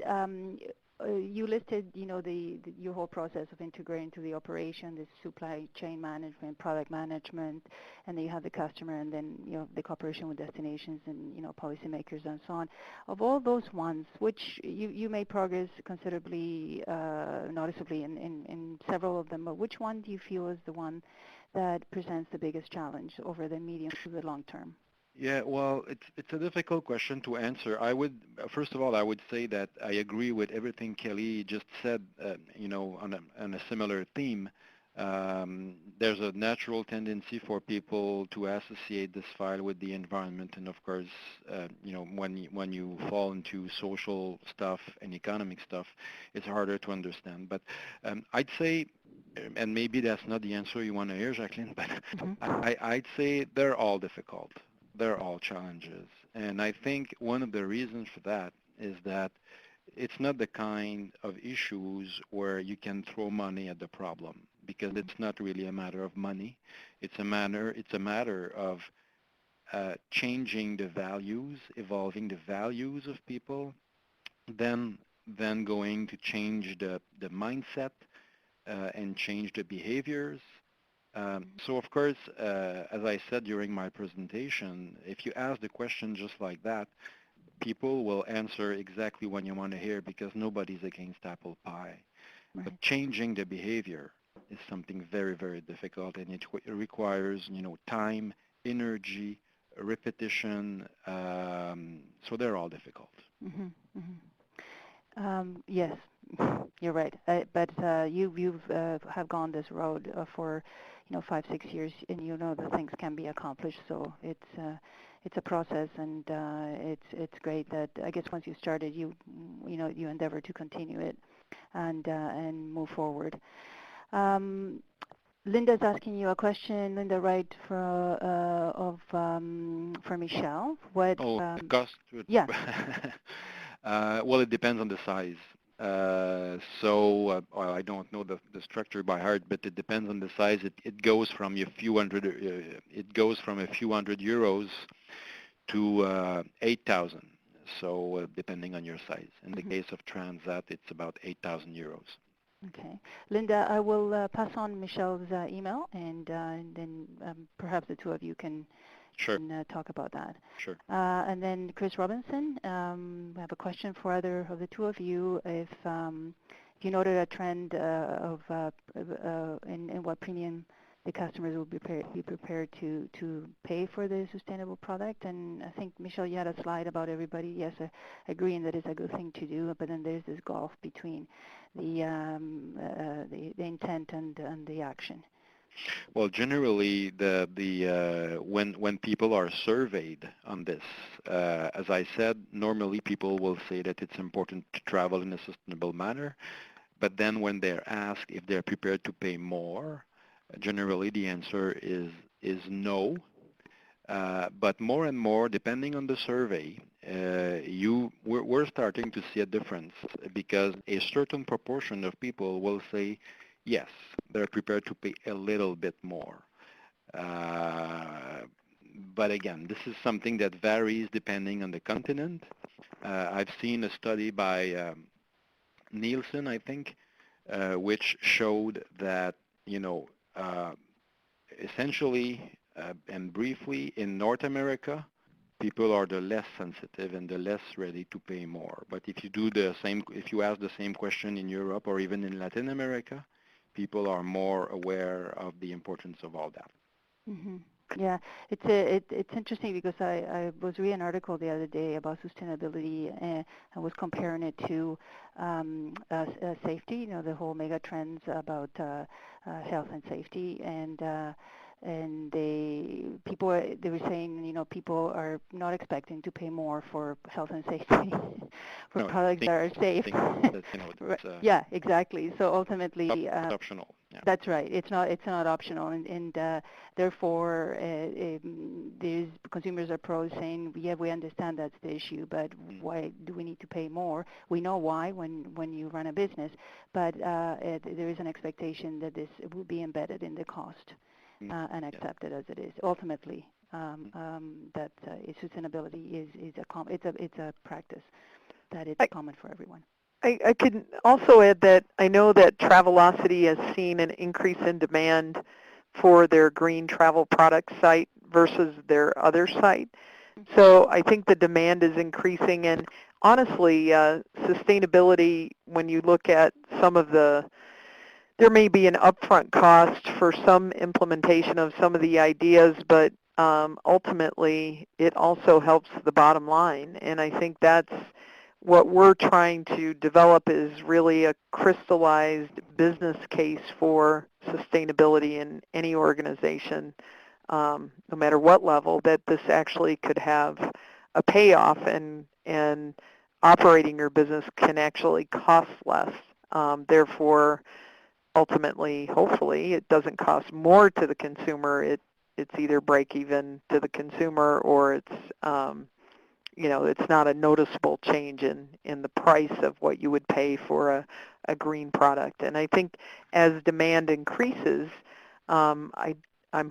you listed, your whole process of integrating to the operation, the supply chain management, product management, and then you have the customer, and then the cooperation with destinations and policymakers and so on. Of all those ones, which you made progress considerably, noticeably in several of them, but which one do you feel is the one that presents the biggest challenge over the medium to the long term? Yeah, well, it's a difficult question to answer. First of all, I would say that I agree with everything Kelly just said, on a similar theme. There's a natural tendency for people to associate this file with the environment, and of course, when you fall into social stuff and economic stuff, it's harder to understand. But I'd say, and maybe that's not the answer you want to hear, Jacqueline, but I'd say they're all difficult. They're all challenges. And I think one of the reasons for that is that it's not the kind of issues where you can throw money at the problem, because it's not really a matter of money. It's a matter of changing the values, evolving the values of people, then going to change the mindset and change the behaviors. So of course, as I said during my presentation, if you ask the question just like that, people will answer exactly what you want to hear, because nobody's against apple pie. Right. But changing the behavior is something very, very difficult, and it requires, time, energy, repetition. So they're all difficult. Yes, you're right. But you've have gone this road for 5-6 years, and you know that things can be accomplished. So it's a process, and it's great that I guess once you started, you endeavor to continue it and move forward. Linda's asking you a question, Linda Wright, for Michelle. What? The cost? Yeah. Well, it depends on the size. Well, I don't know the structure by heart, but it depends on the size. It goes from a few hundred. It goes from a few hundred euros to 8,000. so depending on your size. In the Mhm. case of Transat, it's about 8,000 euros. Okay. Linda, I will pass on Michelle's email, and then perhaps the two of you can Sure, talk about that. sure. And then Chris Robinson, I have a question for either of the two of you. If you noted a trend in what premium the customers will be prepared to pay for the sustainable product. And I think, Michelle, you had a slide about everybody, yes, agreeing that it's a good thing to do, but then there's this gulf between the intent and the action. Well, generally, when people are surveyed on this, as I said, normally people will say that it's important to travel in a sustainable manner, but then when they're asked if they're prepared to pay more, generally the answer is no. But more and more, depending on the survey, we're starting to see a difference because a certain proportion of people will say, yes, they're prepared to pay a little bit more. But again, this is something that varies depending on the continent. I've seen a study by Nielsen, I think, which showed that, essentially and briefly, in North America, people are the less sensitive and the less ready to pay more. But if you ask the same question in Europe or even in Latin America, people are more aware of the importance of all that. Mm-hmm. Yeah, it's interesting because I was reading an article the other day about sustainability, and I was comparing it to safety. The whole mega trends about health and safety, and they were saying, people are not expecting to pay more for health and safety for No, products that are safe. Yeah, exactly. So ultimately, it's optional. Yeah. that's right. It's not optional, and therefore, these consumers are pros saying, yeah, we understand that's the issue, but why do we need to pay more? We know why when you run a business, but there is an expectation that this will be embedded in the cost and accepted as it is. Ultimately, that sustainability it's a practice that it's common for everyone. I could also add that I know that Travelocity has seen an increase in demand for their green travel product site versus their other site. So I think the demand is increasing, and honestly, sustainability, when you look at some of there may be an upfront cost for some implementation of some of the ideas, but ultimately it also helps the bottom line, and I think that's what we're trying to develop is really a crystallized business case for sustainability in any organization, no matter what level, that this actually could have a payoff, and operating your business can actually cost less. Therefore, ultimately, hopefully, it doesn't cost more to the consumer. It's either break even to the consumer, or it's it's not a noticeable change in the price of what you would pay for a green product. And I think as demand increases, I'm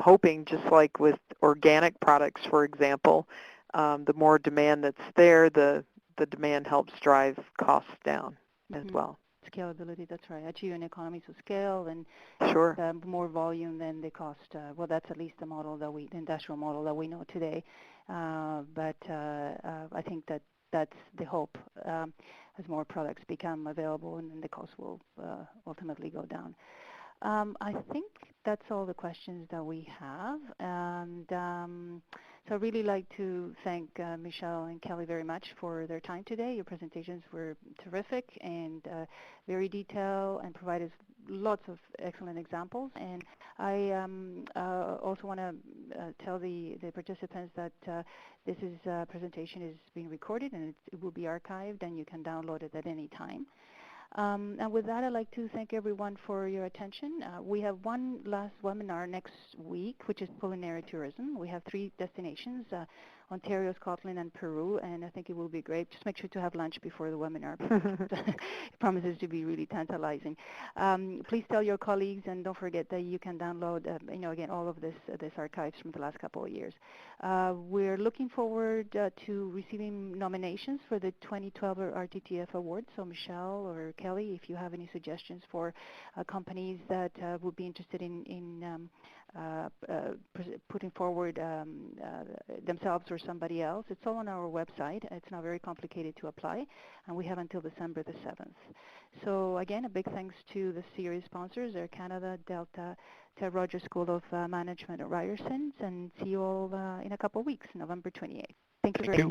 hoping, just like with organic products, for example, the more demand that's there, the demand helps drive costs down as well. Scalability, that's right. Achieving economies of scale and Sure. More volume than the cost. Well, that's at least the industrial model that we know today. But I think that's the hope as more products become available, and then the cost will ultimately go down. I think that's all the questions that we have, and so I'd really like to thank Michelle and Kelly very much for their time today. Your presentations were terrific and very detailed and provided lots of excellent examples. And I also want to tell the participants that this presentation is being recorded, and it will be archived, and you can download it at any time. And with that, I'd like to thank everyone for your attention. We have one last webinar next week, which is culinary tourism. We have 3 destinations. Ontario, Scotland, and Peru, and I think it will be great. Just make sure to have lunch before the webinar, because it promises to be really tantalizing. Please tell your colleagues, and don't forget that you can download, again, all of this archives from the last couple of years. We're looking forward to receiving nominations for the 2012 RTTF Award. So Michelle or Kelly, if you have any suggestions for companies that would be interested in putting forward themselves or somebody else, it's all on our website. It's not very complicated to apply, and we have until December the 7th. So again, a big thanks to the series sponsors, Air Canada, Delta, Ted Rogers School of Management at Ryerson, and see you all in a couple of weeks, November 28th. Thank you very much.